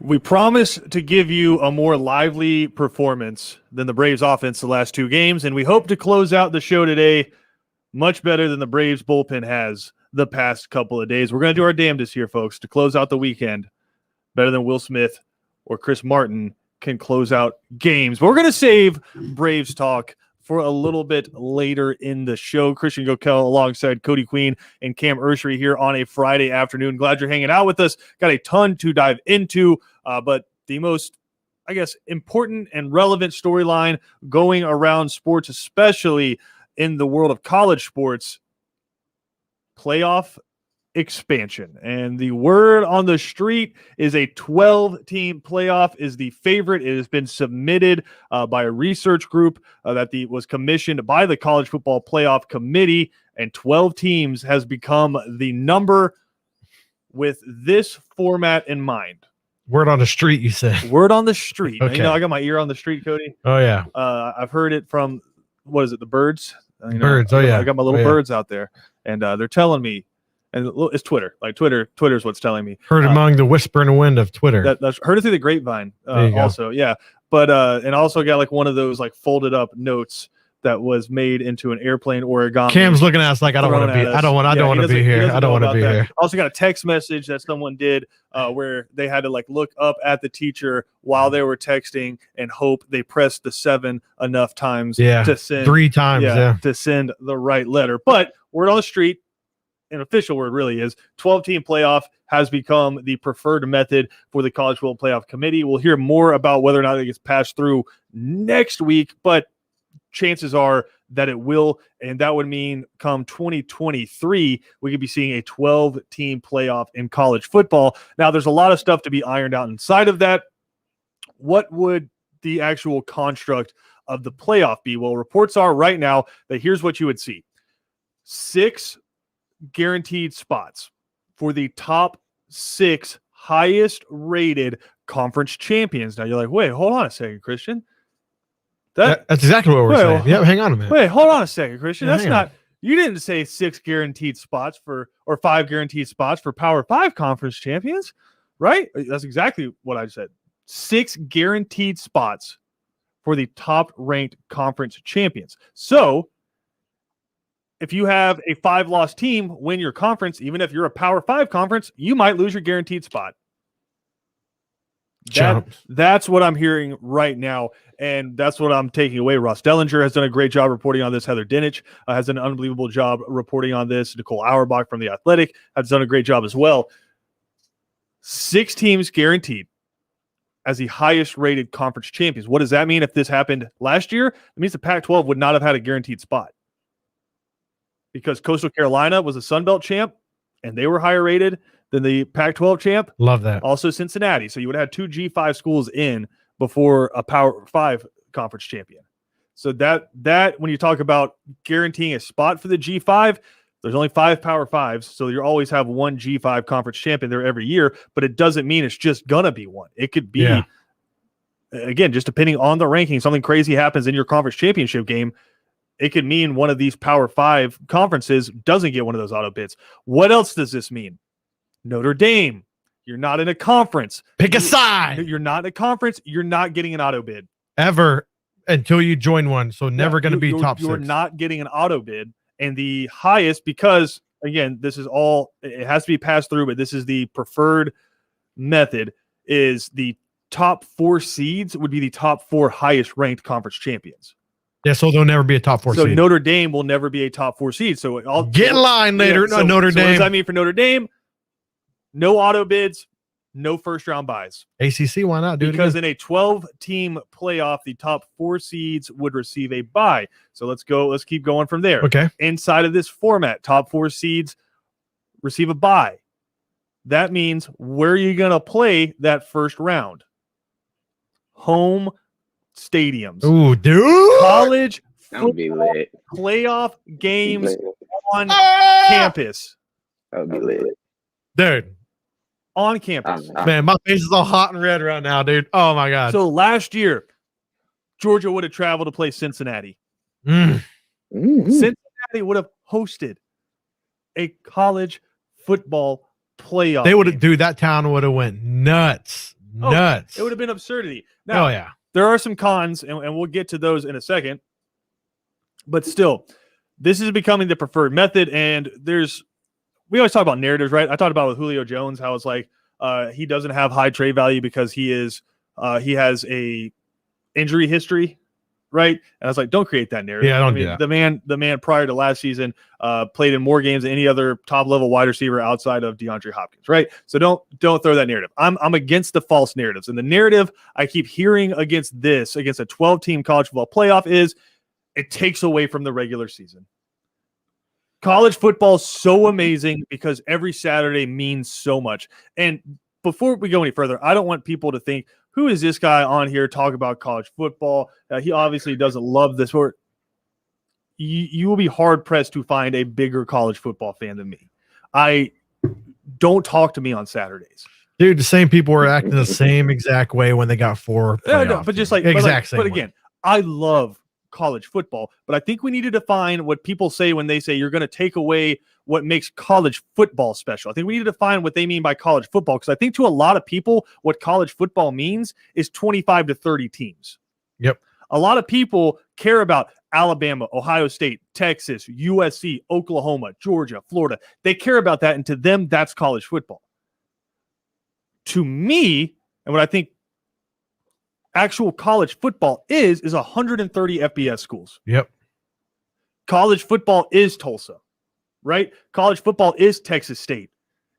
We promise to give you a more lively performance than the Braves offense the last two games, and we hope to close out the show today much better than the Braves bullpen has the past couple of days. We're going to do our damnedest here, folks, to close out the weekend better than Will Smith or Chris Martin can close out games. But we're going to save Braves talk for a little bit later in the show. Christian Gokel alongside Cody Queen and Cam Ursery here on a Friday afternoon. Glad you're hanging out with us. Got a ton to dive into, but the most, I guess, important and relevant storyline going around sports, especially in the world of college sports, playoff expansion. And the word on the street is a 12-team playoff is the favorite. It has been submitted by a research group that was commissioned by the College Football Playoff Committee, and 12 teams has become the number with this format in mind. Word on the street, you said. Word on the street. Okay. You know, I got my ear on the street, Cody. Oh, yeah. I've heard it from, what is it, the birds? Birds, oh, yeah. I got my little birds out there, and they're telling me, and it's Twitter. Like Twitter's what's telling me. Heard among the whisper and wind of Twitter. That's heard it through the grapevine. Also, yeah. But and also got like one of those like folded up notes that was made into an airplane origami. Cam's looking at us like I don't want to be. I don't want to be here. I don't want to be here. Also got a text message that someone did where they had to like look up at the teacher while they were texting and hope they pressed the 7 enough times to send 3 times to send the right letter. But word on the street, an official word really is 12-team playoff has become the preferred method for the College Football Playoff Committee. We'll hear more about whether or not it gets passed through next week, but chances are that it will, and that would mean come 2023, we could be seeing a 12-team playoff in college football. Now, there's a lot of stuff to be ironed out inside of that. What would the actual construct of the playoff be? Well, reports are right now that here's what you would see. 6 guaranteed spots for the top 6 highest rated conference champions. Now you're like, wait, hold on a second, Christian. That's exactly what we're saying. Yeah, hang on a minute. Wait, hold on a second, Christian. Yeah, That's not, you didn't say 6 guaranteed spots or 5 guaranteed spots for Power 5 conference champions, right? That's exactly what I said. 6 guaranteed spots for the top ranked conference champions. So if you have a 5-loss team win your conference, even if you're a Power 5 conference, you might lose your guaranteed spot. That's what I'm hearing right now, and that's what I'm taking away. Ross Dellinger has done a great job reporting on this. Heather Dinich has done an unbelievable job reporting on this. Nicole Auerbach from The Athletic has done a great job as well. 6 teams guaranteed as the highest rated conference champions. What does that mean if this happened last year? It means the Pac-12 would not have had a guaranteed spot, because Coastal Carolina was a Sun Belt champ, and they were higher rated than the Pac-12 champ. Love that. Also Cincinnati. So you would have had 2 G5 schools in before a Power 5 conference champion. So that when you talk about guaranteeing a spot for the G5, there's only 5 Power 5s, so you always have 1 G5 conference champion there every year, but it doesn't mean it's just going to be one. It could be, again, just depending on the ranking, something crazy happens in your conference championship game. It could mean one of these Power 5 conferences doesn't get one of those auto bids. What else does this mean? Notre Dame, you're not in a conference. Pick a side. You're not in a conference. You're not getting an auto bid. Ever until you join one. So never going to be top 6. You're not getting an auto bid. And the highest, because, again, this is all, it has to be passed through, but this is the preferred method, is the top 4 seeds would be the top 4 highest ranked conference champions. Yeah, so there'll never be a top 4 seed. So Notre Dame will never be a top 4 seed. So I'll get in line later. Yeah, Notre Dame. What does that mean for Notre Dame? No auto bids, no first round buys. ACC, why not? Because in a 12-team playoff, the top 4 seeds would receive a bye. So let's keep going from there. Okay. Inside of this format, top 4 seeds receive a bye. That means where are you going to play that first round? Home stadiums. Ooh, dude. College football playoff games on campus. That would be lit. Dude. On campus. Man, my face is all hot and red right now, dude. Oh, my God. So last year, Georgia would have traveled to play Cincinnati. Cincinnati would have hosted a college football playoff. They would have, dude, that town would have went nuts. nuts. It would have been absurdity. Now, Oh yeah. there are some cons, and we'll get to those in a second. But still, this is becoming the preferred method. And we always talk about narratives, right? I talked about with Julio Jones how it's like he doesn't have high trade value because he has a injury history, right? And I was like, don't create that narrative. Yeah, don't do that. The man prior to last season played in more games than any other top level wide receiver outside of DeAndre Hopkins, right? So don't throw that narrative. I'm against the false narratives, and the narrative I keep hearing against a 12-team college football playoff is it takes away from the regular season. College football is so amazing because every Saturday means so much. And before we go any further, I don't want people to think, who is this guy on here talking about college football? He obviously doesn't love this sport. You will be hard-pressed to find a bigger college football fan than me. Don't talk to me on Saturdays. Dude, the same people were acting the same exact way when they got 4 playoff but just teams. like, same but way. again, I love college football, but I think we need to define what people say when they say you're going to take away what makes college football special. I think we need to define what they mean by college football, because I think to a lot of people, what college football means is 25 to 30 teams. Yep. A lot of people care about Alabama, Ohio State, Texas, USC, Oklahoma, Georgia, Florida. They care about that, and to them, that's college football. To me, and what I think actual college football is 130 FBS schools. Yep. College football is Tulsa, right? College football is Texas State.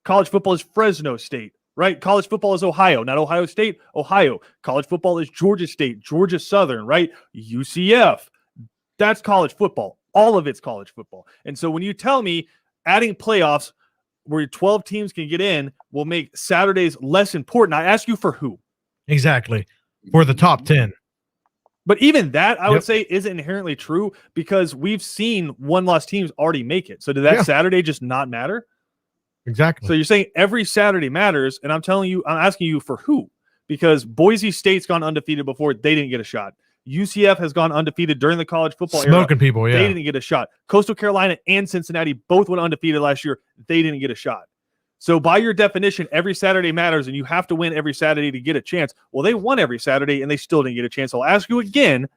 College football is Fresno State, right? College football is Ohio, not Ohio State, Ohio. College football is Georgia State, Georgia Southern, right? UCF. That's college football. All of it's college football. And so when you tell me adding playoffs where 12 teams can get in will make Saturdays less important, I ask you for who? Exactly. For the top 10. But even that, I would say, isn't inherently true, because we've seen one-loss teams already make it. So did that Saturday just not matter? Exactly. So you're saying every Saturday matters, and I'm asking you for who? Because Boise State's gone undefeated before. They didn't get a shot. UCF has gone undefeated during the college football era. Smoking people, yeah. They didn't get a shot. Coastal Carolina and Cincinnati both went undefeated last year. They didn't get a shot. So by your definition, every Saturday matters, and you have to win every Saturday to get a chance. Well, they won every Saturday, and they still didn't get a chance. I'll ask you again.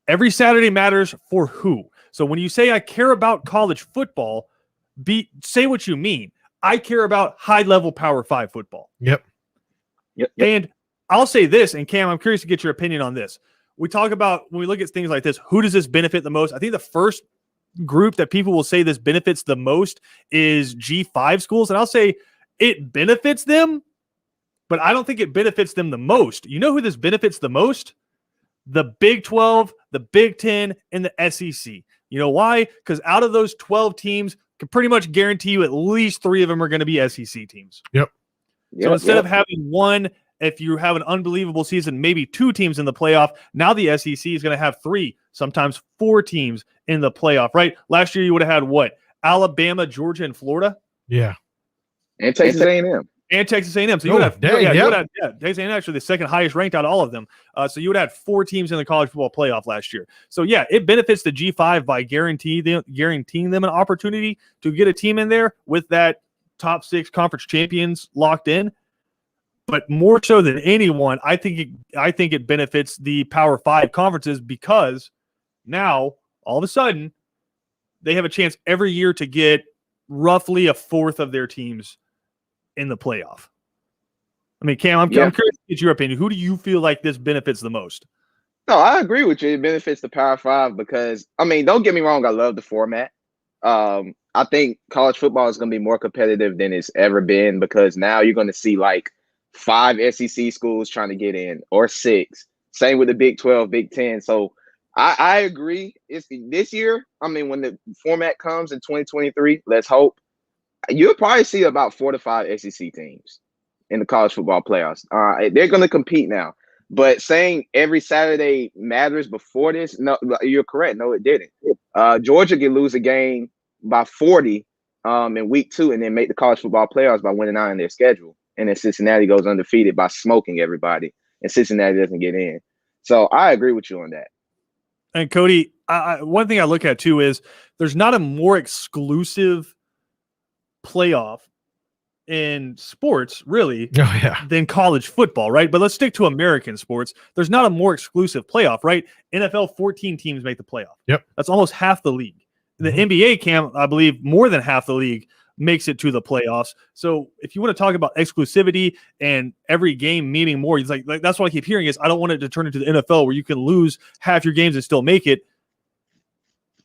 Every Saturday matters for who? So when you say I care about college football, say what you mean. I care about high-level Power 5 football. Yep. And I'll say this, and Cam, I'm curious to get your opinion on this. We talk about, when we look at things like this, who does this benefit the most? I think the first group that people will say this benefits the most is G5 schools. And I'll say it benefits them, but I don't think it benefits them the most. You know who this benefits the most? The Big 12, the Big 10, and the SEC. You know why? Because out of those 12 teams, can pretty much guarantee you at least 3 of them are going to be SEC teams. Yep. So instead of having one, if you have an unbelievable season, maybe 2 teams in the playoff, now the SEC is going to have 3, sometimes 4 teams in the playoff, right? Last year you would have had what? Alabama, Georgia, and Florida? Yeah. And Texas A&M. And Texas A&M. So you would have, Texas A&M actually the second highest ranked out of all of them. So you would have 4 teams in the college football playoff last year. So yeah, it benefits the G5 by guaranteeing them an opportunity to get a team in there with that top 6 conference champions locked in. But more so than anyone, I think it benefits the Power 5 conferences, because now all of a sudden they have a chance every year to get roughly a fourth of their teams in the playoff. I mean, Cam, I'm curious to get your opinion. Who do you feel like this benefits the most? No, I agree with you. It benefits the Power 5 because, I mean, don't get me wrong, I love the format. I think college football is going to be more competitive than it's ever been, because now you're going to see like 5 SEC schools trying to get in, or 6. Same with the Big 12, Big 10. So I agree. It's this year. I mean, when the format comes in 2023, let's hope, you'll probably see about 4 to 5 SEC teams in the college football playoffs. They're going to compete now. But saying every Saturday matters before this, no, you're correct. No, it didn't. Georgia could lose a game by 40 in week 2 and then make the college football playoffs by winning out in their schedule. And then Cincinnati goes undefeated by smoking everybody, and Cincinnati doesn't get in. So I agree with you on that. And Cody, one thing I look at too is there's not a more exclusive playoff in sports, really, Oh yeah. than college football, right? But let's stick to American sports. There's not a more exclusive playoff, right? NFL 14 teams make the playoff. Yep. That's almost half the league. The Mhm. NBA camp, I believe, more than half the league makes it to the playoffs. So if you want to talk about exclusivity and every game meaning more, it's like that's what I keep hearing is I don't want it to turn into the NFL where you can lose half your games and still make it.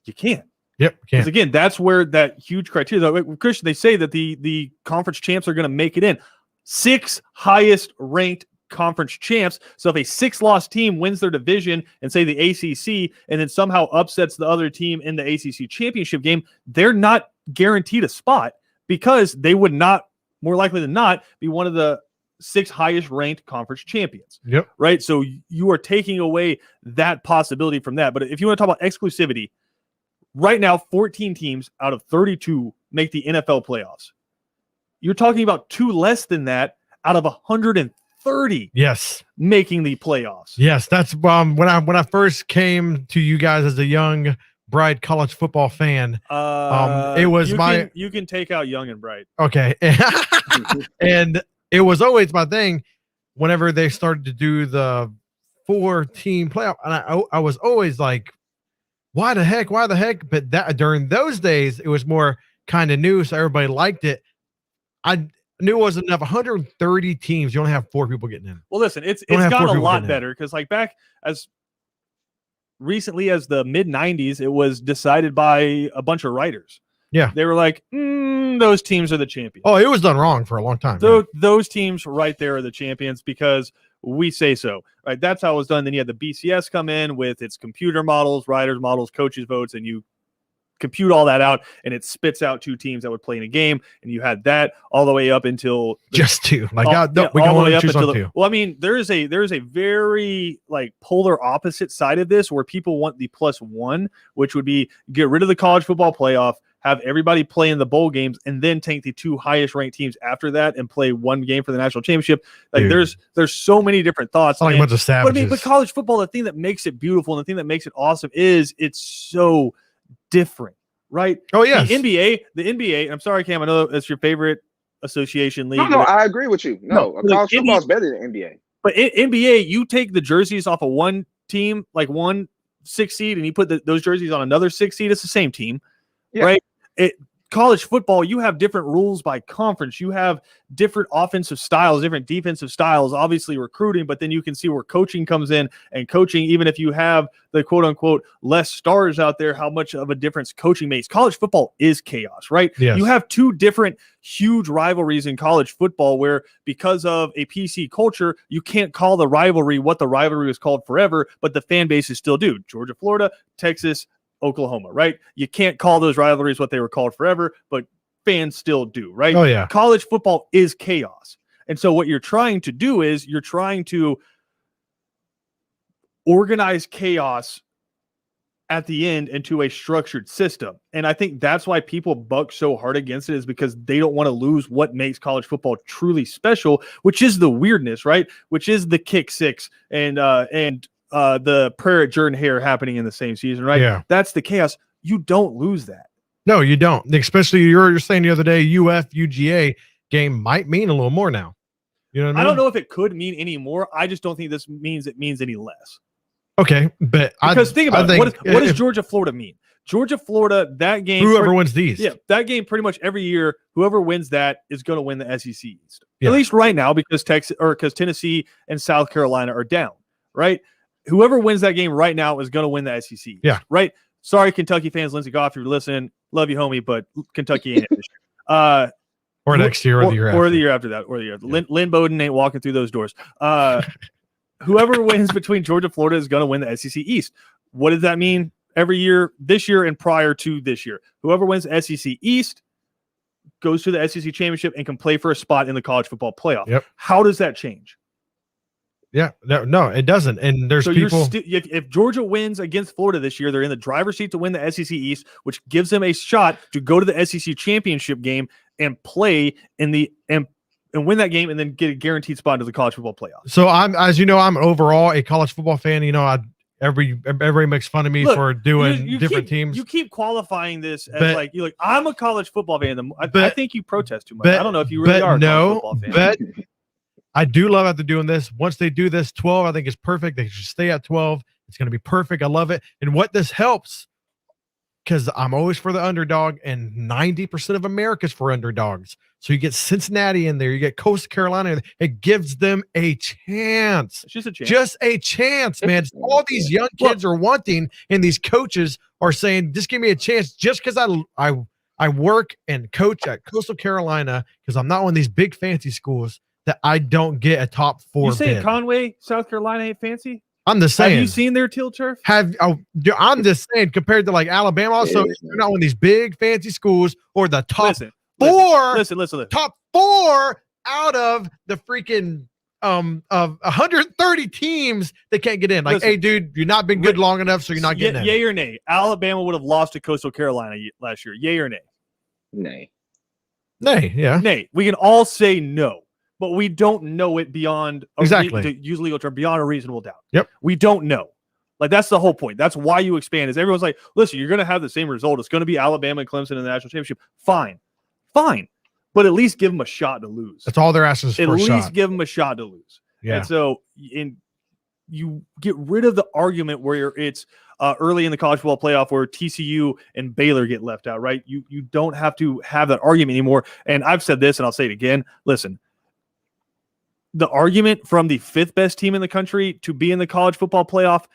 You can't. Yep. Because Can't. again, that's where that huge criteria. Like, Christian, they say that the conference champs are going to make it in. 6 highest ranked conference champs. So if a 6-loss team wins their division and say the ACC, and then somehow upsets the other team in the ACC championship game, they're not guaranteed a spot because they would not, more likely than not, be one of the 6 highest ranked conference champions. Yep. Right. So you are taking away that possibility from that. But if you want to talk about exclusivity, right now, 14 teams out of 32 make the NFL playoffs. You're talking about 2 less than that out of 130 Yes. making the playoffs. Yes. That's when I first came to you guys as a young, bright college football fan. It was you can take out Young and Bright. Okay. And it was always my thing whenever they started to do the 4-team playoff. And I was always like, why the heck? But that during those days, it was more kind of new. So everybody liked it. I knew it wasn't enough. 130 teams. You only have 4 people getting in. Well, listen, it's Don't have 4 gotten a people lot getting in. better because like back as recently as the mid 90s, it was decided by a bunch of writers. Yeah. They were like, those teams are the champions. Oh, it was done wrong for a long time. Those teams right there are the champions because we say so. Right? That's how it was done. Then you had the BCS come in with its computer models, writers models, coaches votes, and you compute all that out, and it spits out 2 teams that would play in a game, and you had that all the way up until Just 2. Like, all, no, we all can the way only up choose until on 2. well, I mean, there is a very like polar opposite side of this where people want the +1, which would be get rid of the college football playoff, have everybody play in the bowl games, and then take the 2 highest ranked teams after that and play 1 game for the national championship. Like Dude. there's so many different thoughts. Like a bunch of But I savages. mean, but college football, the thing that makes it beautiful and the thing that makes it awesome is it's so different, right? Oh, yes. The NBA, and I'm sorry, Cam, I know it's your favorite association league. No, I agree with you. No, like, college football is better than NBA. But in NBA, you take the jerseys off of one team, like 1 6 seed, and you put those jerseys on another 6 seed. It's the same team, Yeah. right? College football, you have different rules by conference. You have different offensive styles, different defensive styles, obviously recruiting, but then you can see where coaching comes in, and coaching, even if you have the quote unquote less stars out there, how much of a difference coaching makes. College football is chaos, right? Yes. You have 2 different huge rivalries in college football where because of a PC culture, you can't call the rivalry what the rivalry was called forever, but the fan bases still do. Georgia, Florida, Texas, Oklahoma, right? You can't call those rivalries what they were called forever, but fans still do, right? Oh, yeah. College football is chaos. And so what you're trying to do is you're trying to organize chaos at the end into a structured system. And I think that's why people buck so hard against it, is because they don't want to lose what makes college football truly special, which is the weirdness, right? Which is the kick six and the prayer at Jordan Hare happening in the same season, right? Yeah. That's the chaos. You don't lose that. No, you don't. Especially you're saying the other day, UGA game might mean a little more now. You know what I mean? I don't know if it could mean any more. I just don't think this means it means any less. Okay, but Because think about it. What does if Georgia, Florida mean? Georgia, Florida, that game. whoever wins these, Yeah, that game pretty much every year, whoever wins that is going to win the SEC East. Yeah. At least right now, because Tennessee and South Carolina are down, right? Whoever wins that game right now is going to win the SEC East, Yeah. right? Sorry, Kentucky fans, Lindsey Goff, if you're listening, love you, homie, but Kentucky ain't it this year. or next year, or the year after. Or the year after that, or the year. Lynn Bowden ain't walking through those doors. Whoever wins between Georgia, Florida is going to win the SEC East. What does that mean every year, this year and prior to this year? Whoever wins the SEC East goes to the SEC championship and can play for a spot in the college football playoff. Yep. How does that change? Yeah, no, it doesn't. And there's So people. if Georgia wins against Florida this year, they're in the driver's seat to win the SEC East, which gives them a shot to go to the SEC championship game and play in the and win that game and then get a guaranteed spot into the college football playoff. So I'm, as you know, I'm overall a college football fan. You know, everybody makes fun of me Look, for doing you different keep, teams. You keep qualifying this as But- like you're like I'm a college football fan. I But- think you protest too much. I don't know if you really but are a college no, football fan. but I do love after doing this. Once they do this, 12, I think is perfect. They should stay at 12. It's going to be perfect. I love it. And what this helps, because I'm always for the underdog, and 90% of America's for underdogs. So you get Cincinnati in there, you get Coastal Carolina in there. It gives them a chance. It's just a chance. Just a chance, man. It's all these young kids are wanting, and these coaches are saying, just give me a chance just because I work and coach at Coastal Carolina, because I'm not one of these big fancy schools, that I don't get a top 4 you say bid. Conway, South Carolina ain't fancy? I'm just saying. Have you seen their teal turf? I'm just saying, compared to like Alabama, also, you're not one of these big fancy schools or the top Listen, 4. Listen. Top 4 out of the freaking of 130 teams that can't get in. Like, Listen, hey, dude, you've not been good long enough, so you're not getting in. Yay or nay? Alabama would have lost to Coastal Carolina last year. Yay or nay? Nay. Nay, yeah. Nay. We can all say no, but we don't know it beyond to use legal term, beyond a reasonable doubt. Yep. We don't know. Like, that's the whole point. That's why you expand. Is everyone's like, listen, you're going to have the same result. It's going to be Alabama and Clemson in the national championship. Fine. But at least give them a shot to lose. That's all they're asking for. At least give them a shot to lose. Yeah. And so you get rid of the argument where it's early in the college football playoff where TCU and Baylor get left out, right? You don't have to have that argument anymore. And I've said this, and I'll say it again. Listen, the argument from the 5th best team in the country to be in the college football playoff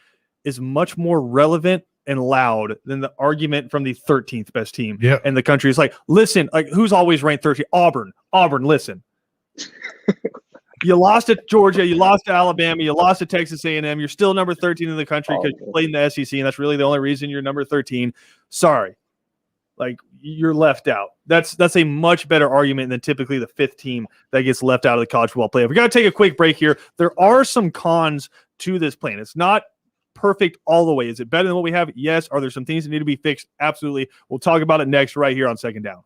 is much more relevant and loud than the argument from the 13th best team in the country. It's like, listen, like, who's always ranked 13? Auburn, listen. You lost to Georgia, you lost to Alabama, you lost to Texas A&M. You're still number 13 in the country because you played in the SEC, and that's really the only reason you're number 13. Sorry. Like, you're left out. That's a much better argument than typically the 5th team that gets left out of the college football playoff. We got to take a quick break here. There are some cons to this plan. It's not perfect all the way. Is it better than what we have? Yes. Are there some things that need to be fixed? Absolutely. We'll talk about it next right here on Second Down.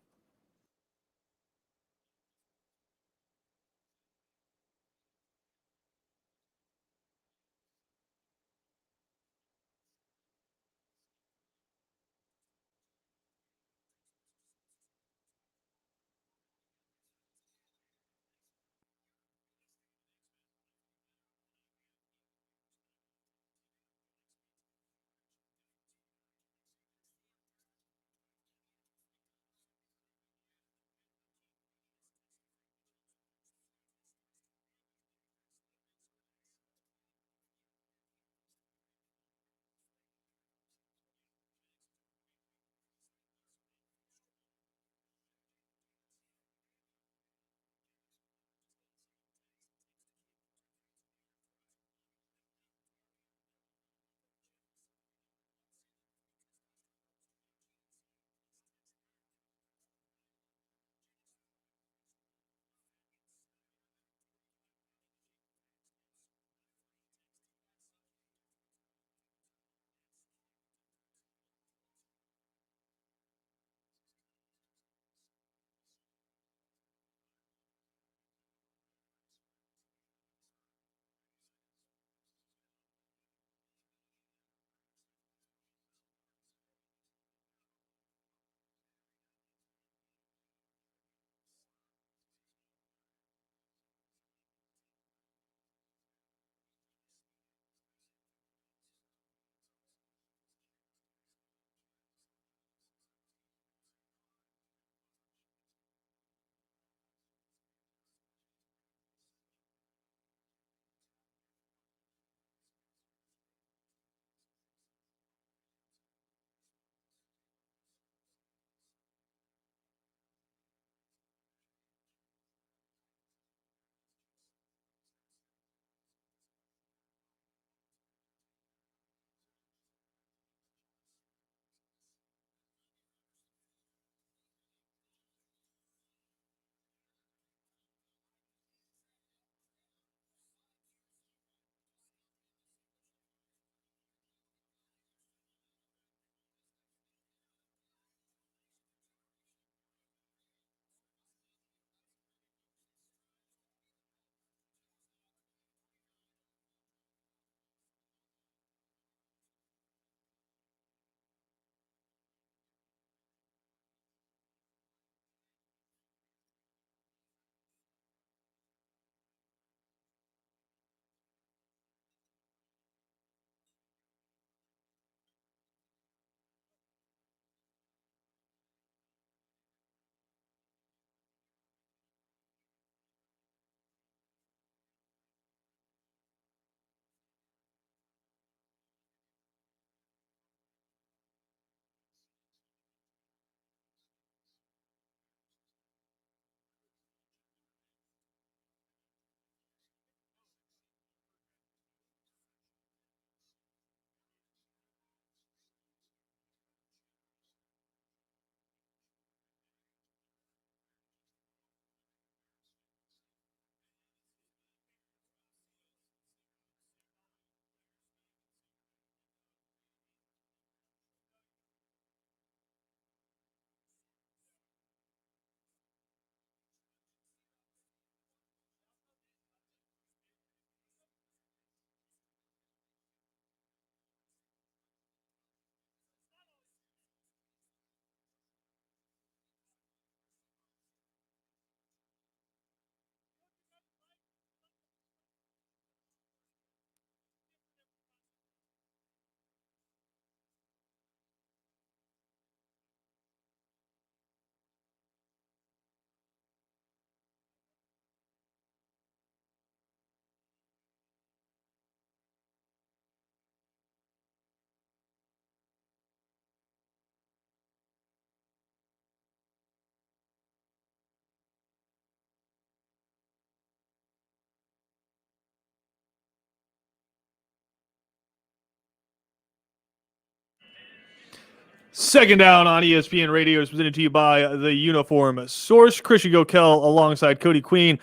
Second Down on ESPN Radio is presented to you by the Uniform Source. Christian Gokel alongside Cody Queen.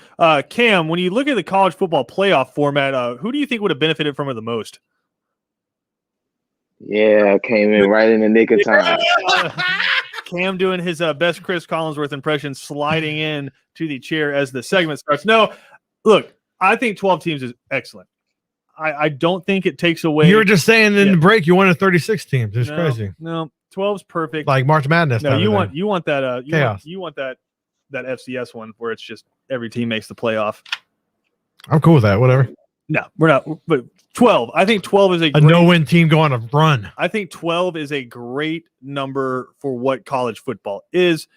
Cam, when you look at the college football playoff format, who do you think would have benefited from it the most? Yeah, came in right in the nick of time. Cam doing his best Chris Collinsworth impression, sliding in to the chair as the segment starts. No, look, I think 12 teams is excellent. I don't think it takes away. You were just saying in the break you wanted 36 teams. It's crazy. No, 12's perfect. Like March Madness. No, you want that chaos. You want that FCS one where it's just every team makes the playoff. I'm cool with that. Whatever. No, we're not. But 12. I think 12 is a no-win team going on a run. I think 12 is a great number for what college football is.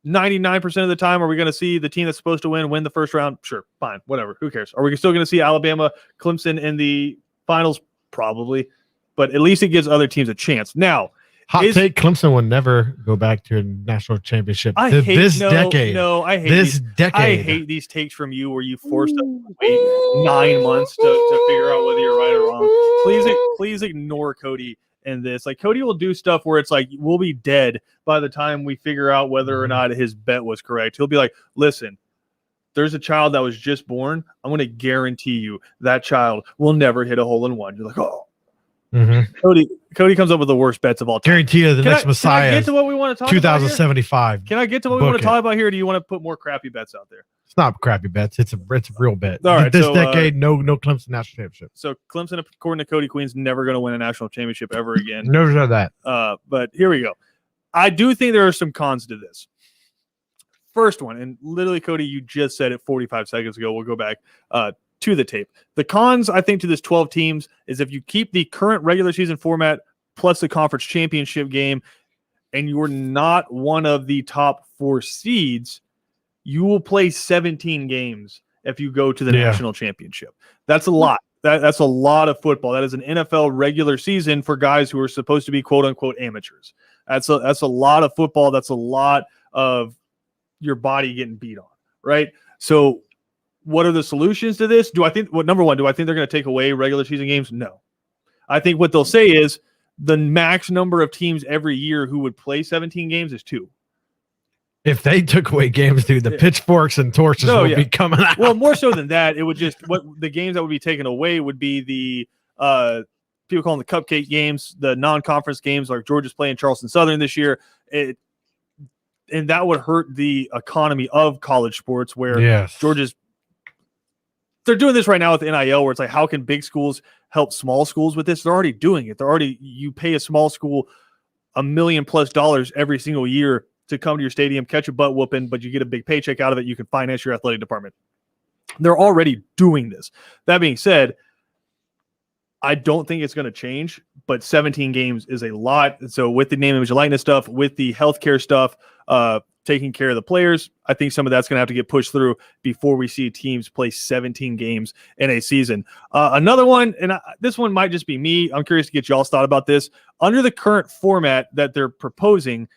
99% of the time, are we going to see the team that's supposed to win the first round? Sure, fine, whatever. Who cares? Are we still going to see Alabama, Clemson in the finals? Probably, but at least it gives other teams a chance. Now, hot take: Clemson will never go back to a national championship I hate this decade. No, I hate this decade. I hate these takes from you where you forced us to wait 9 months to figure out whether you're right or wrong. Please ignore Cody in this. Like, Cody will do stuff where it's like we'll be dead by the time we figure out whether or not his bet was correct. He'll be like, listen, there's a child that was just born. I'm going to guarantee you that child will never hit a hole in one. You're like, oh. Cody comes up with the worst bets of all time. Guarantee you the next Messiah. Can I get to what we want to talk 2075. about? Can I get to what we want to talk about here? Or do you want to put more crappy bets out there? It's not crappy bets. It's a real bet. All right, this decade, no Clemson national championship. So Clemson, according to Cody Queen's, never going to win a national championship ever again. Never said that. But here we go. I do think there are some cons to this. First one, and literally, Cody, you just said it 45 seconds ago. We'll go back to the tape. The cons, I think, to this 12 teams is if you keep the current regular season format plus the conference championship game, and you're not one of the top 4 seeds, you will play 17 games if you go to the national championship. That's a lot. That's a lot of football. That is an NFL regular season for guys who are supposed to be quote unquote amateurs. That's a lot of football. That's a lot of your body getting beat on, right? So what are the solutions to this? Number one, do I think they're going to take away regular season games? No. I think what they'll say is the max number of teams every year who would play 17 games is 2. If they took away games, dude, the pitchforks and torches would be coming out. Well, more so than that, it would just what the games that would be taken away would be the people call them the cupcake games, the non-conference games like Georgia's playing Charleston Southern this year. And that would hurt the economy of college sports where Georgia's they're doing this right now with the NIL where it's like, how can big schools help small schools with this? They're already doing it. You pay a small school $1 million+ every single year to come to your stadium, catch a butt whooping, but you get a big paycheck out of it. You can finance your athletic department. They're already doing this. That being said, I don't think it's going to change, but 17 games is a lot. And so with the name, image, and likeness stuff, with the healthcare stuff, taking care of the players, I think some of that's going to have to get pushed through before we see teams play 17 games in a season. Another one, and this one might just be me. I'm curious to get y'all's thought about this. Under the current format that they're proposing,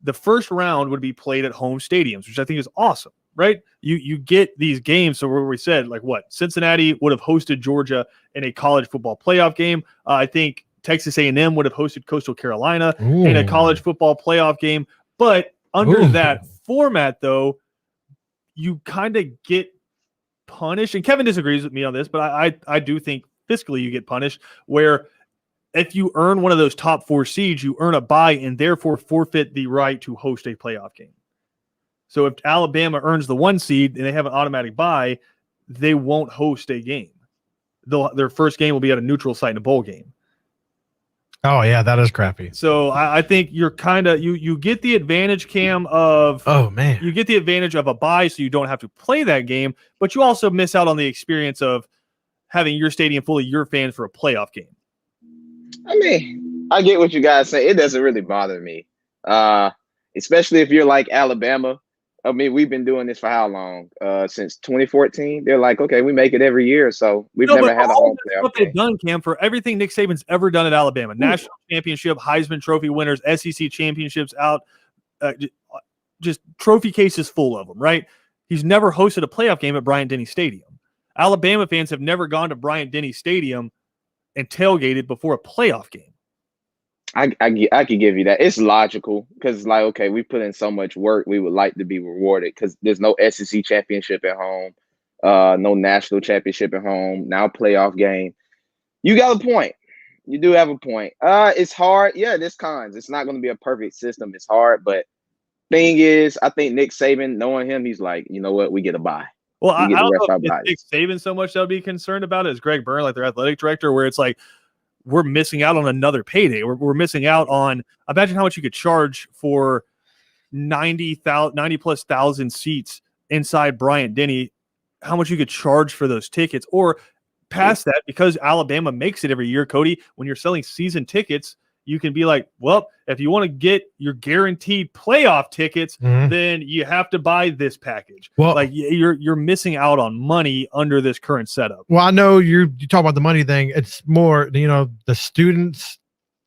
the first round would be played at home stadiums, which I think is awesome, right? You get these games. So where we said, like what? Cincinnati would have hosted Georgia in a college football playoff game. I think Texas A&M would have hosted Coastal Carolina in a college football playoff game. But under that format, though, you kind of get punished. And Kevin disagrees with me on this, but I do think fiscally you get punished where if you earn one of those top 4 seeds, you earn a bye and therefore forfeit the right to host a playoff game. So if Alabama earns the 1 seed and they have an automatic bye, they won't host a game. Their first game will be at a neutral site in a bowl game. Oh, yeah, that is crappy. So I think you're kind of you get the advantage, Cam, of you get the advantage of a bye, so you don't have to play that game, but you also miss out on the experience of having your stadium full of your fans for a playoff game. I mean, I get what you guys say. It doesn't really bother me, especially if you're like Alabama. I mean, we've been doing this for how long? Since 2014. They're like, okay, we make it every year, so we've never had a home playoff. What they've done, Cam, for everything Nick Saban's ever done at Alabama: national championship, Heisman Trophy winners, SEC championships, just trophy cases full of them. Right? He's never hosted a playoff game at Bryant-Denny Stadium. Alabama fans have never gone to Bryant-Denny Stadium and tailgated before a playoff game. I could give you that. It's logical because it's like, okay, we put in so much work, we would like to be rewarded because there's no SEC championship at home, no national championship at home, now playoff game. You got a point. You do have a point. It's hard. Yeah, there's cons. It's not going to be a perfect system. It's hard, but thing is, I think Nick Saban, knowing him, he's like, you know what, we get a bye. Well, I We get don't the rest know of our if Nick bodies. Saban so much that would be concerned about it as Greg Byrne, like their athletic director, where it's like we're missing out on another payday. We're missing out on. Imagine how much you could charge for 90 plus thousand seats inside Bryant Denny. How much you could charge for those tickets, or past that, because Alabama makes it every year. Cody, when you're selling season tickets, you can be like, well, if you want to get your guaranteed playoff tickets, then you have to buy this package. Well, like you're missing out on money under this current setup. Well, I know you talk about the money thing. It's more, the students,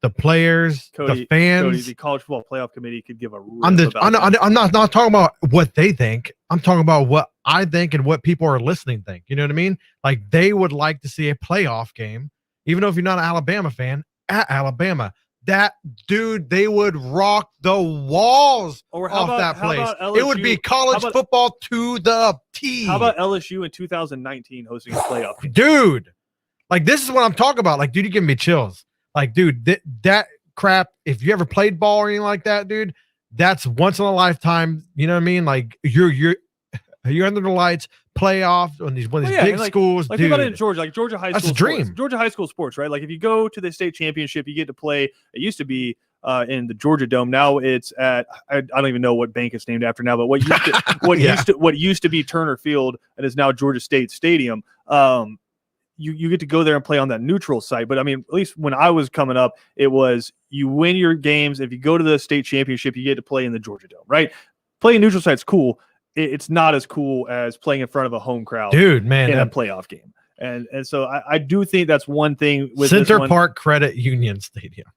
the players, Cody, the fans. Cody, the college football playoff committee could give a rip I'm about not talking about what they think. I'm talking about what I think and what people are listening think. You know what I mean? Like they would like to see a playoff game, even though if you're not an Alabama fan, at Alabama. That dude, they would rock the walls off that place. It would be college football to the T. How about LSU in 2019 hosting a playoff game? Dude, like this is what I'm talking about. Like, dude, you give me chills. Like, dude, that crap. If you ever played ball or anything like that, dude, that's once in a lifetime. You know what I mean? Like you're under the lights, playoff on these big schools. Like dude, think about it in Georgia, like Georgia high school. That's a dream. Sports. Georgia high school sports, right? Like if you go to the state championship, you get to play. It used to be in the Georgia Dome. Now it's at I don't even know what bank it's named after now, but what used to be Turner Field and is now Georgia State Stadium. You get to go there and play on that neutral site. But I mean, at least when I was coming up, it was you win your games. If you go to the state championship, you get to play in the Georgia Dome, right? Playing neutral site's cool. It's not as cool as playing in front of a home crowd, dude, man, in a playoff game. And so I do think that's one thing with Center Park Credit Union Stadium.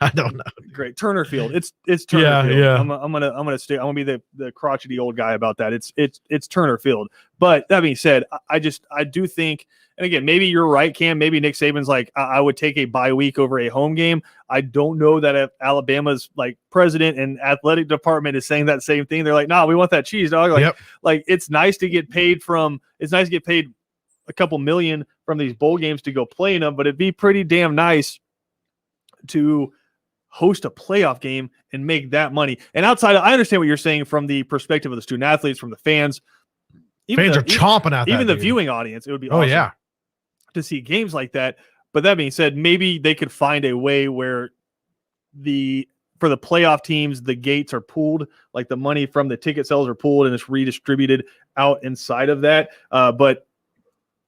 I don't know. Great. Turner Field. It's Turner Field. Yeah. I'm gonna be the crotchety old guy about that. It's Turner Field. But that being said, I do think, and again, maybe you're right, Cam. Maybe Nick Saban's like, I would take a bye week over a home game. I don't know that if Alabama's like president and athletic department is saying that same thing. They're like, nah, we want that cheese, dog. Like, like it's nice to get paid a couple million from these bowl games to go play in them, but it'd be pretty damn nice to host a playoff game and make that money. And outside, I understand what you're saying from the perspective of the student athletes, from the fans. Fans are chomping out. Even the viewing audience, it would be awesome to see games like that. But that being said, maybe they could find a way where for the playoff teams, the gates are pooled, like the money from the ticket sales are pooled and it's redistributed out inside of that. But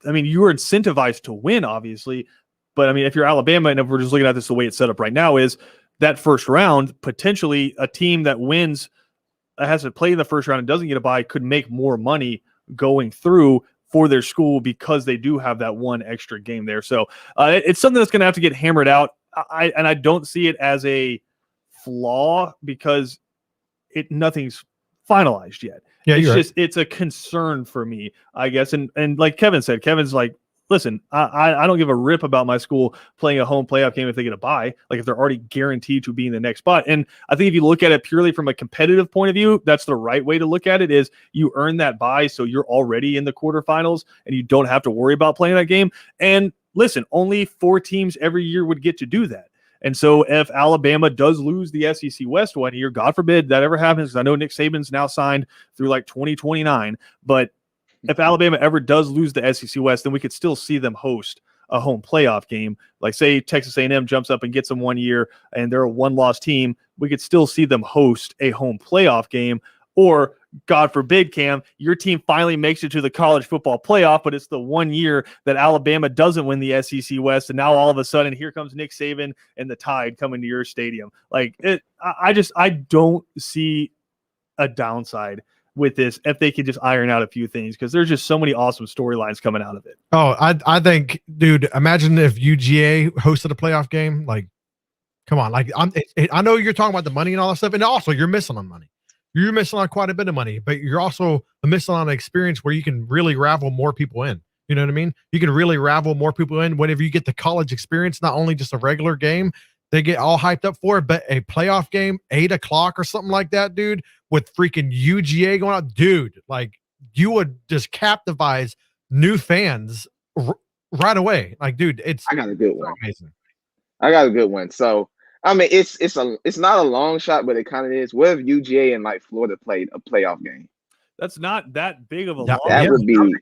I mean, you are incentivized to win, obviously. But I mean, if you're Alabama, and if we're just looking at this the way it's set up right now, is that first round, potentially a team that wins, has to play in the first round and doesn't get a bye, could make more money going through for their school because they do have that one extra game there. So it's something that's going to have to get hammered out. I don't see it as a flaw because nothing's finalized yet. Yeah, it's a concern for me, I guess. And like Kevin said, Kevin's like, listen, I don't give a rip about my school playing a home playoff game if they get a bye, like if they're already guaranteed to be in the next spot. And I think if you look at it purely from a competitive point of view, that's the right way to look at it, is you earn that bye, so you're already in the quarterfinals and you don't have to worry about playing that game. And listen, only 4 teams every year would get to do that. And so if Alabama does lose the SEC West one year, God forbid that ever happens, because I know Nick Saban's now signed through like 2029, but if Alabama ever does lose the SEC West, then we could still see them host a home playoff game. Like say Texas A&M jumps up and gets them one year and they're a one-loss team, we could still see them host a home playoff game. Or God forbid, Cam, your team finally makes it to the college football playoff, but it's the one year that Alabama doesn't win the SEC West, and now all of a sudden here comes Nick Saban and the Tide coming to your stadium. Like I don't see a downside with this if they could just iron out a few things, because there's just so many awesome storylines coming out of it. Oh, I think, dude, imagine if UGA hosted a playoff game. Like, come on, like I know you're talking about the money and all that stuff, and also you're missing on money. You're missing on quite a bit of money, but you're also missing on an experience where you can really ravel more people in. You know what I mean? You can really ravel more people in whenever you get the college experience, not only just a regular game, they get all hyped up for it, but a playoff game, 8 o'clock or something like that, dude, with freaking UGA going out, dude, like you would just captivize new fans right away. Like, dude, it's I got a good so one. amazing. I got a good one. So I mean, it's not a long shot, but it kind of is. What if UGA and like Florida played a playoff game? That's not that big of a Yeah, long. That yeah, would be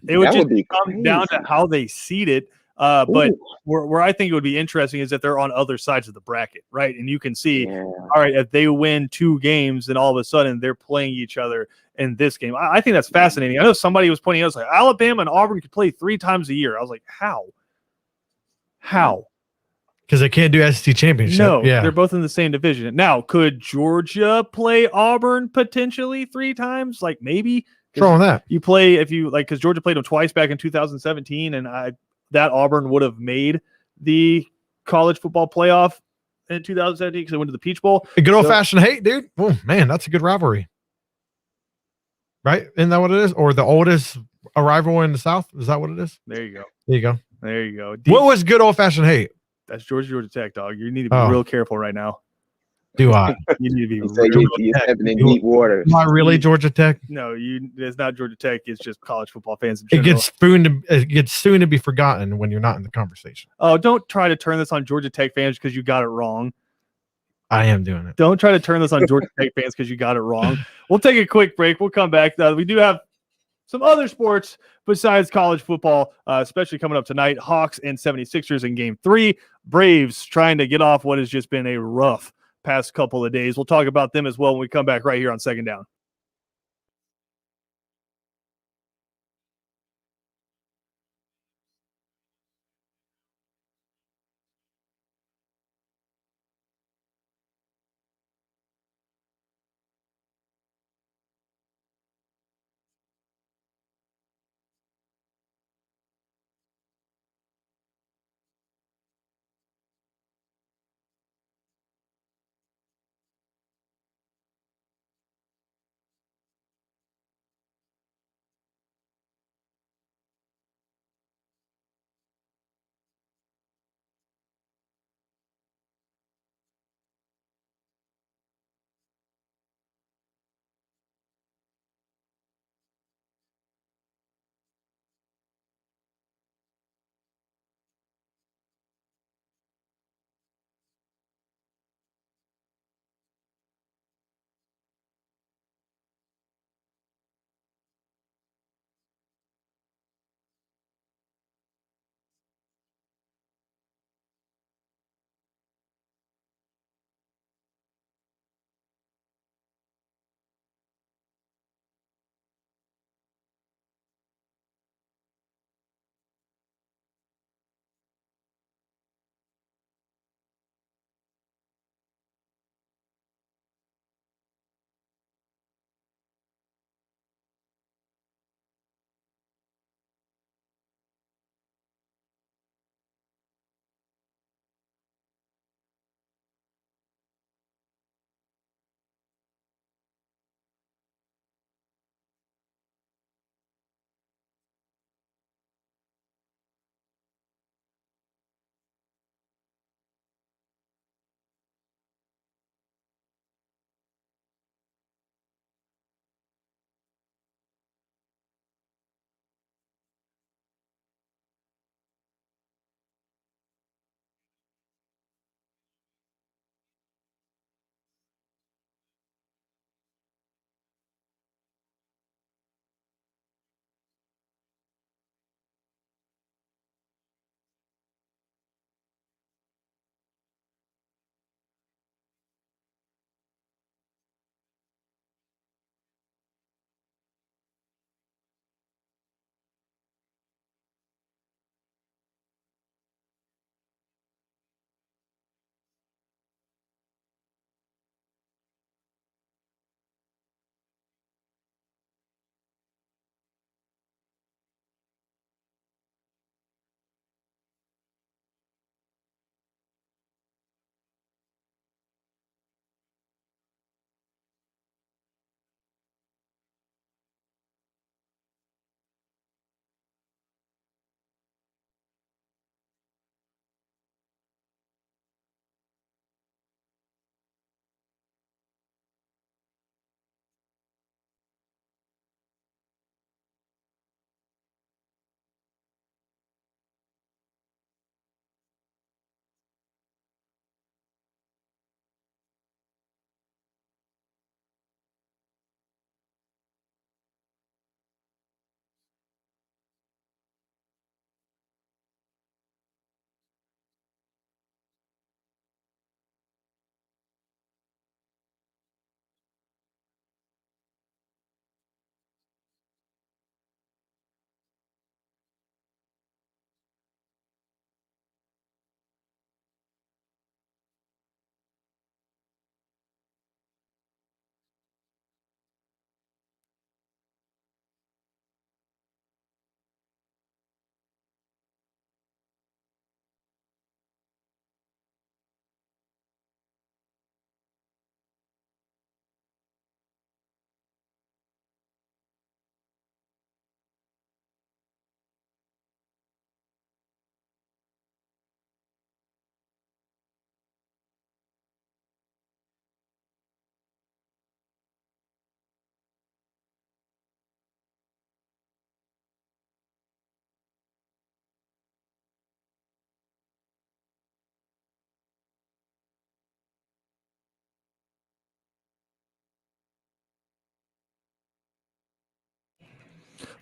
It would that just would be come down to crazy. how they seed it. But Ooh, where I think it would be interesting is that they're on other sides of the bracket, right? And you can see, yeah, all right, if they win 2 games, then all of a sudden they're playing each other in this game. I think that's fascinating. I know somebody was pointing out, like Alabama and Auburn could play 3 times a year. I was like, how? How? because they can't do SEC championship. No, Yeah, they're both in the same division. Now, could Georgia play Auburn potentially 3 times? Like maybe. what's wrong with that? You play if you like because Georgia played them twice back in 2017, and that Auburn would have made the college football playoff in 2017 because they went to the Peach Bowl. A good old fashioned hate, dude. Oh man, that's a good rivalry, right? Isn't that what it is? Or the oldest rival in the South? Is that what it is? There you go. There you go. There you go. What was good old fashioned hate? That's Georgia Tech, dog. You need to be Oh. real careful right now. Do I? You need to be you say real. you're stepping in deep water. Am I really Georgia Tech? No, it's not Georgia Tech. It's just college football fans in It general. gets soon to be forgotten when you're not in the conversation. Oh, don't try to turn this on Georgia Tech fans because you got it wrong. I am doing it. Don't try to turn this on Georgia Tech fans because you got it wrong. We'll take a quick break. We'll come back. We do have some other sports besides college football, especially coming up tonight. Hawks and 76ers in game 3. Braves trying to get off what has just been a rough past couple of days. We'll talk about them as well when we come back right here on Second Down.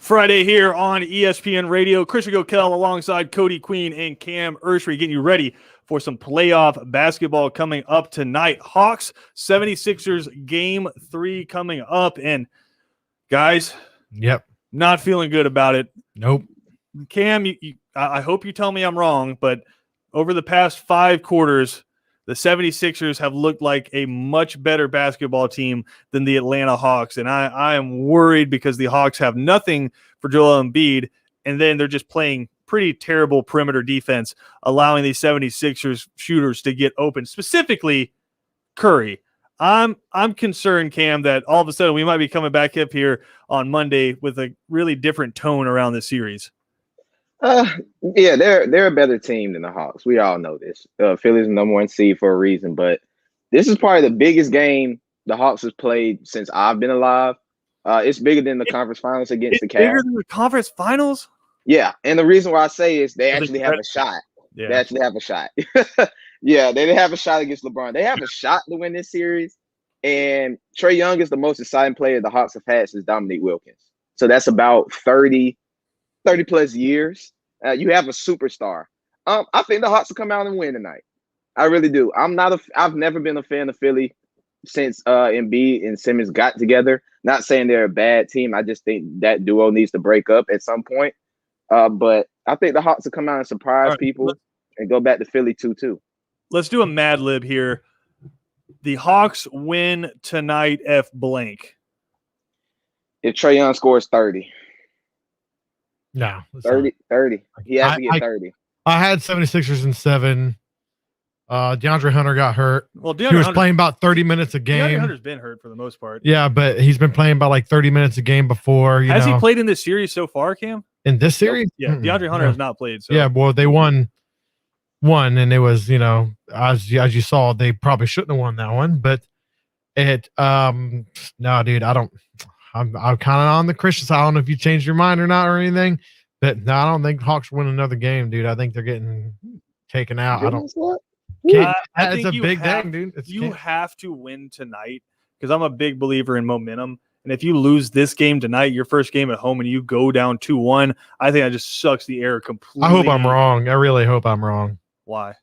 Friday here on ESPN Radio. Christian Gokel alongside Cody Queen and Cam Urshry getting you ready for some playoff basketball coming up tonight. Hawks 76ers game 3 coming up. And guys, Yep. not feeling good about it. Nope. Cam, I hope you tell me I'm wrong, but over the past 5 quarters, the 76ers have looked like a much better basketball team than the Atlanta Hawks. And I am worried because the Hawks have nothing for Joel Embiid, and then they're just playing pretty terrible perimeter defense, allowing these 76ers shooters to get open, specifically Curry. I'm concerned, Cam, that all of a sudden we might be coming back up here on Monday with a really different tone around this series. Yeah, they're a better team than the Hawks. We all know this. Philly's the #1 seed for a reason, but this is probably the biggest game the Hawks has played since I've been alive. It's bigger than the conference finals against the Cavs. Bigger than the conference finals? Yeah, and the reason why I say is they actually have a shot. Yeah. They actually have a shot. Yeah, they have a shot against LeBron. They have a shot to win this series, and Trae Young is the most exciting player the Hawks have had since Dominique Wilkins. So that's about 30 plus years. You have a superstar. I think the Hawks will come out and win tonight. I really do. I've never been a fan of Philly since Embiid and Simmons got together. Not saying they're a bad team. I just think that duo needs to break up at some point. But I think the Hawks will come out and surprise people and go back to Philly 2-2. Let's do a Mad Lib here. The Hawks win tonight F blank. If Trae Young scores 30. No. 30. He has to get 30. I had 76ers in 7. DeAndre Hunter got hurt. Well, He was playing about 30 minutes a DeAndre game. Hunter's been hurt for the most part. Yeah, but he's been playing about like 30 minutes a game before. Has he played in this series so far, Cam? In this series? Yeah, DeAndre Hunter has not played. So. Yeah, well, they won one, and it was, as you saw, they probably shouldn't have won that one. But no, dude, I'm kind of on the Christian side. I don't know if you changed your mind or not or anything, but no, I don't think Hawks win another game, dude. I think they're getting taken out. That's a big thing, dude. You have to win tonight because I'm a big believer in momentum. And if you lose this game tonight, your first game at home, and you go down 2-1, I think that just sucks the air completely. I hope I'm wrong. I really hope I'm wrong. Why?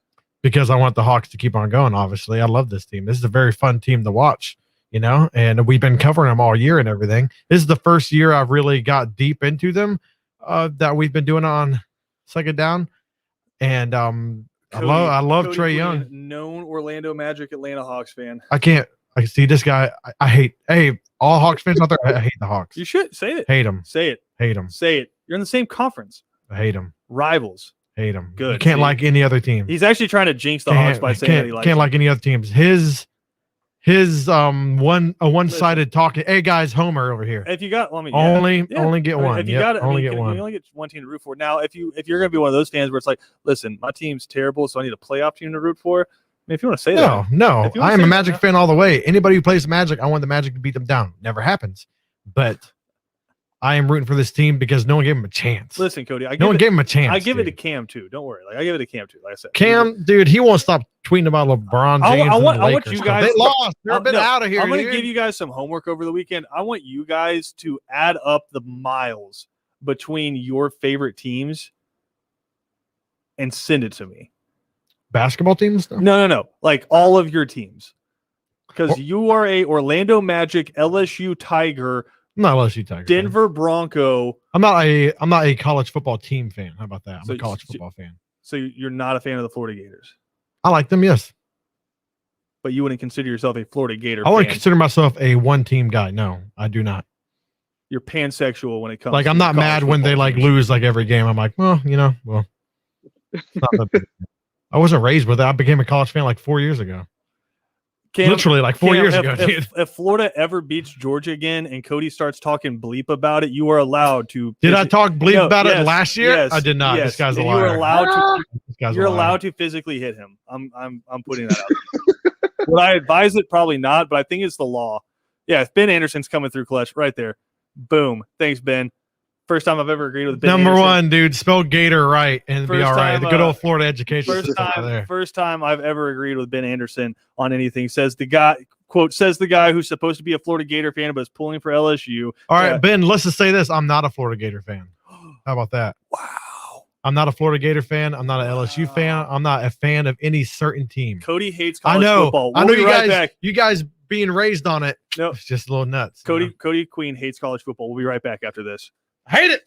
Because I want the Hawks to keep on going, obviously. I love this team. This is a very fun team to watch, and we've been covering them all year and everything. This is the first year I've really got deep into them that we've been doing on Second Down. And Cody, I love Trae Young. Known Orlando Magic Atlanta Hawks fan. I see this guy. I hate. Hey, all Hawks fans out there, I hate the Hawks. You should say it. Hate them. Say it. Hate them. Say it. You're in the same conference. I hate them. Rivals. Hate them. Good. You can't like any other team. He's actually trying to jinx the Hawks by saying that he likes can't like any other teams. His one-sided talking. Hey guys, Homer over here. If you got, only get one. If you got, only get one. You only get one team to root for. Now, if you're gonna be one of those fans where it's like, listen, my team's terrible, so I need a playoff team to root for. I mean, if you want to say that, no, I am a Magic fan all the way. Anybody who plays Magic, I want the Magic to beat them down. Never happens, but I am rooting for this team because no one gave him a chance. Listen, Cody, no one gave him a chance. I give it to Cam too. Don't worry, I give it to Cam too. Like I said, Cam, dude, he won't stop tweeting about LeBron James. I want you guys. They lost. They're a bit out of here. I'm going to give you guys some homework over the weekend. I want you guys to add up the miles between your favorite teams and send it to me. Basketball teams? No. Like all of your teams. Because you are a Orlando Magic, LSU Tiger, I'm not LSU Tiger, Denver Bronco. I'm not a college football team fan. How about that? I'm a college football fan. So you're not a fan of the Florida Gators? I like them, yes. But you wouldn't consider yourself a Florida Gator I fan? wouldn't consider myself a one-team guy. No, I do not. You're pansexual when it comes like to I'm not mad when they like lose like every game. I'm like, well. It's not that big. I wasn't raised with it. I became a college fan like 4 years ago. Literally like 4 years ago. If Florida ever beats Georgia again and Cody starts talking bleep about it, you are allowed to. Did I talk bleep about it last year? Yes, I did not. Yes. This guy's a You liar. are allowed to. You're allowed to physically hit him. I'm putting that out. Would I advise it? Probably not, but I think it's the law. Yeah, if Ben Anderson's coming through clutch right there. Boom. Thanks, Ben. First time I've ever agreed with Ben Number Anderson. one, dude. Spell Gator right and be all right. The good old Florida education. First time I've ever agreed with Ben Anderson on anything. Says the guy, quote, says the guy who's supposed to be a Florida Gator fan but is pulling for LSU. All right, Ben, let's just say this. I'm not a Florida Gator fan. How about that? Wow. I'm not a Florida Gator fan. I'm not an LSU fan. I'm not a fan of any certain team. Cody hates I college know. football. I We'll know be you right guys. back. You guys being raised on it. Nope. It's just a little nuts. Cody Queen hates college football. We'll be right back after this. Hate it.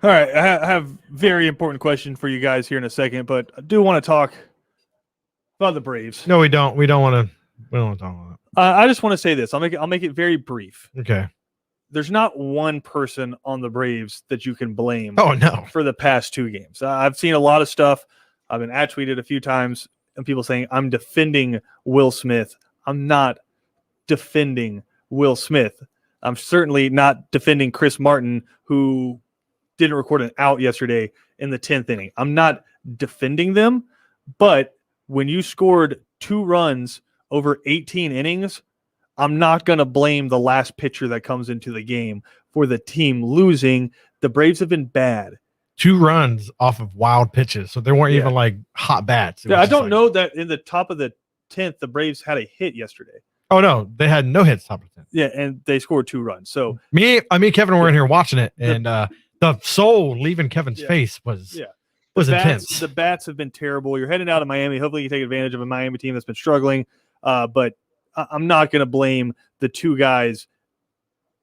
All right, I have very important question for you guys here in a second, but I do want to talk about the Braves. No, we don't. We don't want to. We don't want to talk about I just want to say this. I'll make it very brief. it. Okay. There's not one person on the Braves that you can blame Oh no. for the past 2 games. I've seen a lot of stuff. I've been tweeted a few times, and people saying I'm defending Will Smith. I'm not defending Will Smith. I'm certainly not defending Chris Martin, who didn't record an out yesterday in the 10th inning. I'm not defending them, but when you scored 2 runs over 18 innings, I'm not going to blame the last pitcher that comes into the game for the team losing. The Braves have been bad. 2 runs off of wild pitches, so they weren't even like hot bats. Yeah, I don't know that in the top of the 10th, the Braves had a hit yesterday. Oh no, they had no hits top of 10. Yeah, and they scored 2 runs. So me and Kevin were in here watching it, and the soul leaving Kevin's face was intense. The bats have been terrible. You're heading out of Miami. Hopefully you take advantage of a Miami team that's been struggling. But I'm not going to blame the 2 guys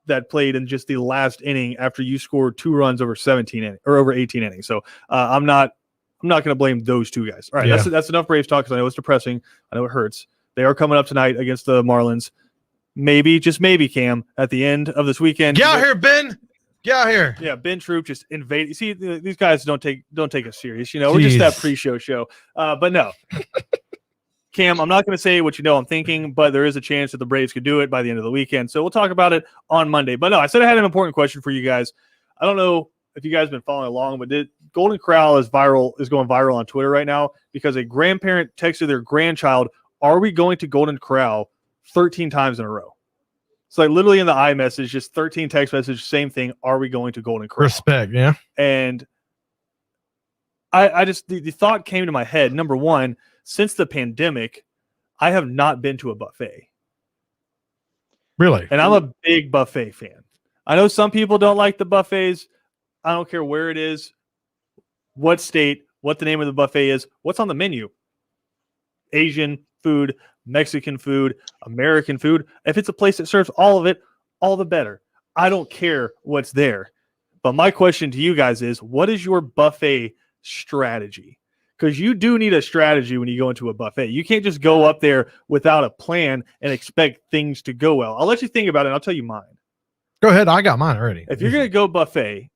that played in just the last inning after you scored 2 runs over 18 innings. So I'm not going to blame those 2 guys. All right, that's enough Braves talk because I know it's depressing. I know it hurts. They are coming up tonight against the Marlins. Maybe, just maybe, Cam, at the end of this weekend. Get out here, Ben. Get out here. Yeah, Ben Troop just invaded. See, these guys don't take us serious. You know, we're just that pre-show show. But no. Cam, I'm not going to say what I'm thinking, but there is a chance that the Braves could do it by the end of the weekend. So we'll talk about it on Monday. But no, I said I had an important question for you guys. I don't know if you guys have been following along, but Golden Corral is going viral on Twitter right now because a grandparent texted their grandchild, "Are we going to Golden Corral?" 13 times in a row. So like literally in the iMessage, just 13 text messages, same thing. Are we going to Golden Corral? Respect, yeah. And I just the thought came to my head. Number one, since the pandemic, I have not been to a buffet. Really? And I'm a big buffet fan. I know some people don't like the buffets. I don't care where it is, what state, what the name of the buffet is, what's on the menu. Asian food, Mexican food, American food. If it's a place that serves all of it, all the better. I don't care what's there. But my question to you guys is, what is your buffet strategy? Because you do need a strategy when you go into a buffet. You can't just go up there without a plan and expect things to go well. I'll let you think about it, and I'll tell you mine. Go ahead. I got mine already. If you're going to go buffet,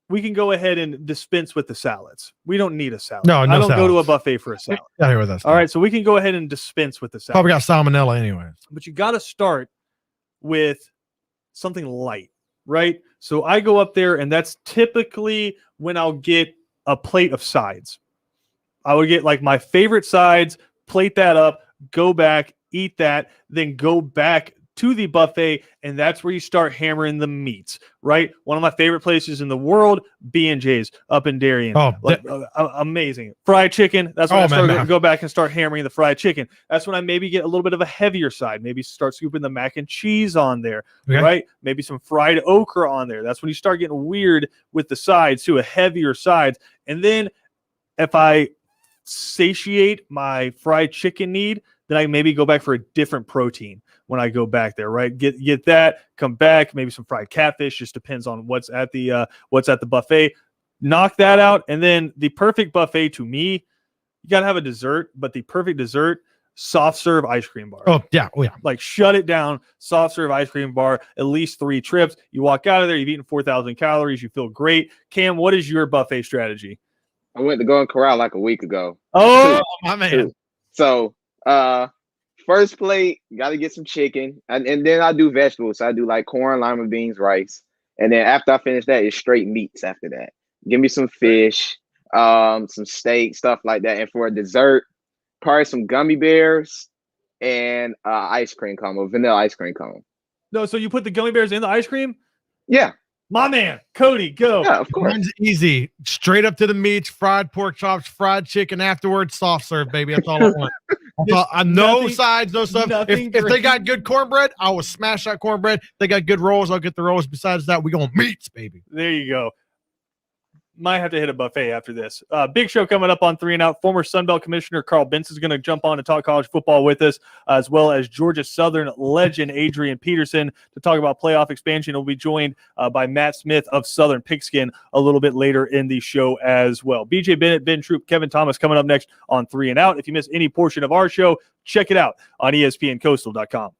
we can go ahead and dispense with the salads. We don't need a salad. No, I don't salads. go to a buffet for a salad. Out here with us. All right, so we can go ahead and dispense with the salad. Probably got salmonella anyways. But you got to start with something light, right? So I go up there, and that's typically when I'll get a plate of sides. I would get like my favorite sides, plate that up, go back, eat that, then go back to the buffet, and that's where you start hammering the meats, right? One of my favorite places in the world, B&J's up in Darien. Oh, amazing. Fried chicken. That's when I start to go back and start hammering the fried chicken. That's when I maybe get a little bit of a heavier side. Maybe start scooping the mac and cheese on there, right? Maybe some fried okra on there. That's when you start getting weird with the sides too, a heavier sides. And then if I satiate my fried chicken need, then I maybe go back for a different protein when I go back there, right? Get that, come back, maybe some fried catfish, just depends on what's at the buffet. Knock that out, and then the perfect buffet to me, you gotta have a dessert, but the perfect dessert, soft serve ice cream bar. Oh yeah. Like shut it down, soft serve ice cream bar, at least 3 trips. You walk out of there, you've eaten 4,000 calories, you feel great. Cam, what is your buffet strategy? I went to Golden Corral like a week ago. Oh, my man. So, first plate, got to get some chicken. And then I do vegetables. So I do like corn, lima beans, rice. And then after I finish that, it's straight meats after that. Give me some fish, some steak, stuff like that. And for a dessert, probably some gummy bears and ice cream cone, vanilla ice cream cone. No, so you put the gummy bears in the ice cream? Yeah. My man, Cody, go. Yeah, of course. Mine's easy. Straight up to the meats, fried pork chops, fried chicken afterwards, soft serve, baby. That's all I want. No sides, no stuff. If they got good cornbread, I will smash that cornbread. They got good rolls, I'll get the rolls. Besides that, we going meats, baby. There you go. might have to hit a buffet after this. Big show coming up on 3 and Out. Former Sunbelt Commissioner Carl Benson is going to jump on to talk college football with us, as well as Georgia Southern legend Adrian Peterson to talk about playoff expansion. He'll be joined by Matt Smith of Southern Pigskin a little bit later in the show as well. BJ Bennett, Ben Troop, Kevin Thomas coming up next on 3 and Out. If you miss any portion of our show, check it out on ESPNCoastal.com.